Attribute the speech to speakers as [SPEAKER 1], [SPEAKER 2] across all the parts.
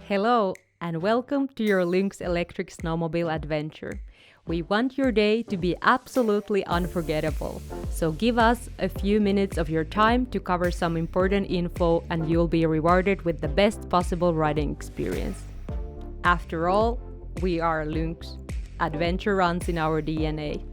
[SPEAKER 1] Hello and welcome to your Lynx Electric snowmobile adventure. We want your day to be absolutely unforgettable, so give us a few minutes of your time to cover some important info and you'll be rewarded with the best possible riding experience. After all, we are Lynx. Adventure runs in our DNA.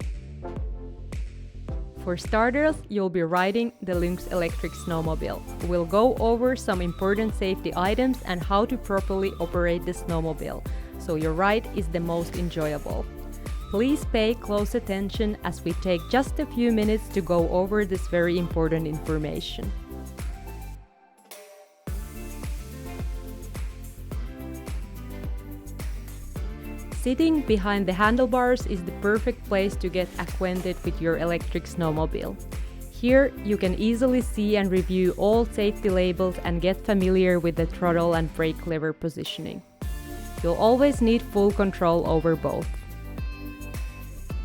[SPEAKER 1] For starters, you'll be riding the Lynx Electric snowmobile. We'll go over some important safety items and how to properly operate the snowmobile, so your ride is the most enjoyable. Please pay close attention as we take just a few minutes to go over this very important information. Sitting behind the handlebars is the perfect place to get acquainted with your electric snowmobile. Here, you can easily see and review all safety labels and get familiar with the throttle and brake lever positioning. You'll always need full control over both.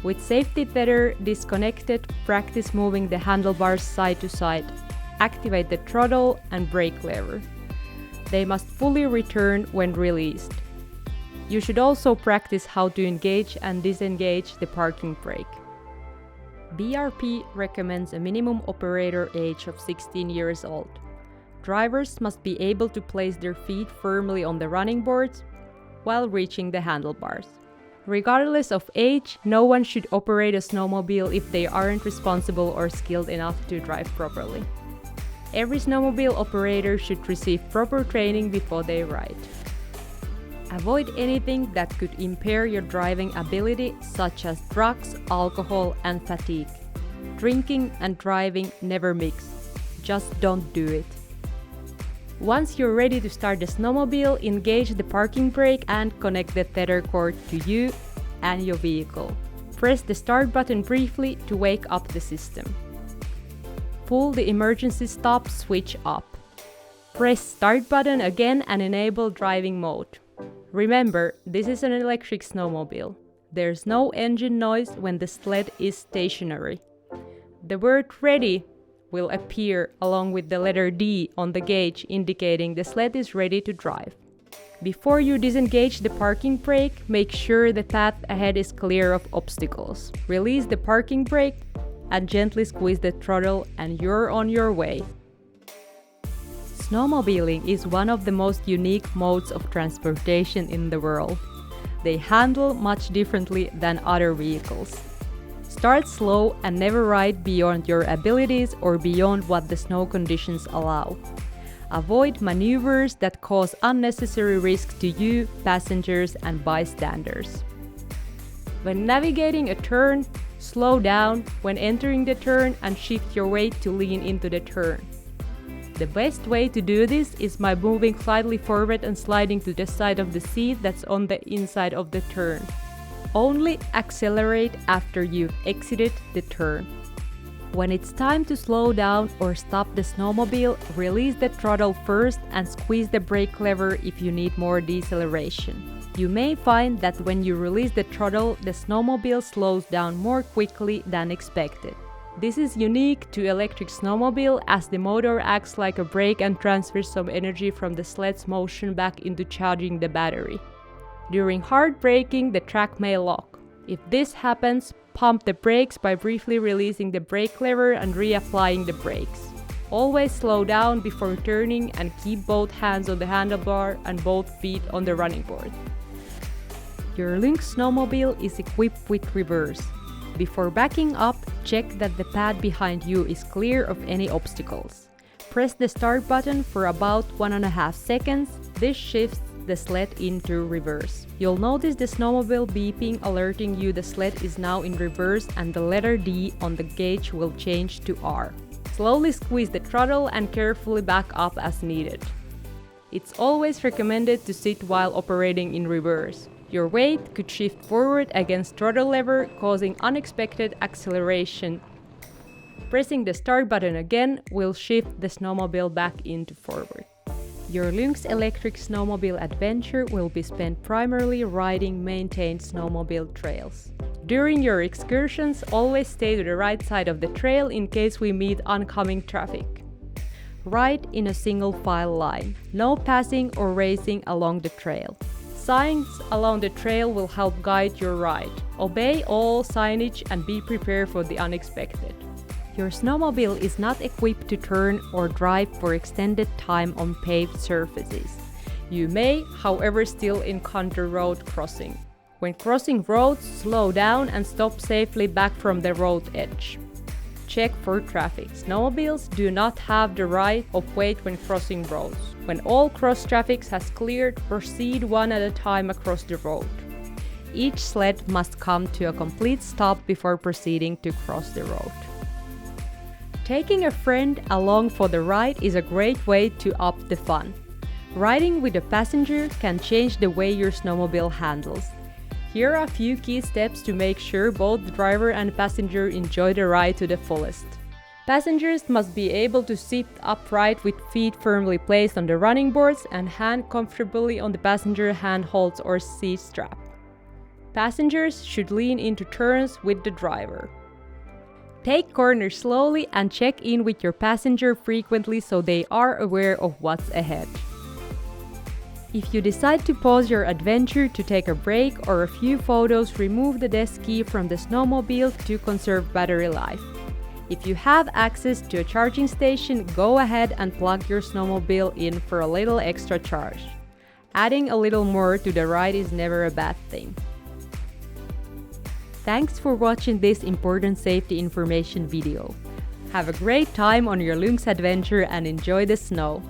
[SPEAKER 1] With safety tether disconnected, practice moving the handlebars side to side. Activate the throttle and brake lever. They must fully return when released. You should also practice how to engage and disengage the parking brake. BRP recommends a minimum operator age of 16 years old. Drivers must be able to place their feet firmly on the running boards while reaching the handlebars. Regardless of age, no one should operate a snowmobile if they aren't responsible or skilled enough to drive properly. Every snowmobile operator should receive proper training before they ride. Avoid anything that could impair your driving ability, such as drugs, alcohol, and fatigue. Drinking and driving never mix. Just don't do it. Once you're ready to start the snowmobile, engage the parking brake and connect the tether cord to you and your vehicle. Press the start button briefly to wake up the system. Pull the emergency stop switch up. Press start button again and enable driving mode. Remember, this is an electric snowmobile. There's no engine noise when the sled is stationary. The word ready will appear along with the letter D on the gauge indicating the sled is ready to drive. Before you disengage the parking brake, make sure the path ahead is clear of obstacles. Release the parking brake and gently squeeze the throttle and you're on your way. Snowmobiling is one of the most unique modes of transportation in the world. They handle much differently than other vehicles. Start slow and never ride beyond your abilities or beyond what the snow conditions allow. Avoid maneuvers that cause unnecessary risk to you, passengers, and bystanders. When navigating a turn, slow down when entering the turn and shift your weight to lean into the turn. The best way to do this is by moving slightly forward and sliding to the side of the seat that's on the inside of the turn. Only accelerate after you've exited the turn. When it's time to slow down or stop the snowmobile, release the throttle first and squeeze the brake lever if you need more deceleration. You may find that when you release the throttle, the snowmobile slows down more quickly than expected. This is unique to electric snowmobile as the motor acts like a brake and transfers some energy from the sled's motion back into charging the battery. During hard braking, the track may lock. If this happens, pump the brakes by briefly releasing the brake lever and reapplying the brakes. Always slow down before turning and keep both hands on the handlebar and both feet on the running board. Your Lynx snowmobile is equipped with reverse. Before backing up, check that the pad behind you is clear of any obstacles. Press the start button for about 1.5 seconds. This shifts the sled into reverse. You'll notice the snowmobile beeping alerting you the sled is now in reverse and the letter D on the gauge will change to R. Slowly squeeze the throttle and carefully back up as needed. It's always recommended to sit while operating in reverse. Your weight could shift forward against throttle lever, causing unexpected acceleration. Pressing the start button again will shift the snowmobile back into forward. Your Lynx Electric snowmobile adventure will be spent primarily riding maintained snowmobile trails. During your excursions, always stay to the right side of the trail in case we meet oncoming traffic. ride in a single file line. No passing or racing along the trail. Signs along the trail will help guide your ride. Obey all signage and be prepared for the unexpected. Your snowmobile is not equipped to turn or drive for extended time on paved surfaces. You may, however, still encounter road crossing. When crossing roads, slow down and stop safely back from the road edge. Check for traffic. Snowmobiles do not have the right of way when crossing roads. When all cross traffic has cleared, proceed one at a time across the road. Each sled must come to a complete stop before proceeding to cross the road. Taking a friend along for the ride is a great way to up the fun. Riding with a passenger can change the way your snowmobile handles. Here are a few key steps to make sure both the driver and passenger enjoy the ride to the fullest. Passengers must be able to sit upright with feet firmly placed on the running boards and hand comfortably on the passenger handholds or seat strap. Passengers should lean into turns with the driver. Take corners slowly and check in with your passenger frequently so they are aware of what's ahead. If you decide to pause your adventure to take a break or a few photos, remove the desk key from the snowmobile to conserve battery life. If you have access to a charging station, go ahead and plug your snowmobile in for a little extra charge. Adding a little more to the ride is never a bad thing. Thanks for watching this important safety information video. Have a great time on your Lynx adventure and enjoy the snow!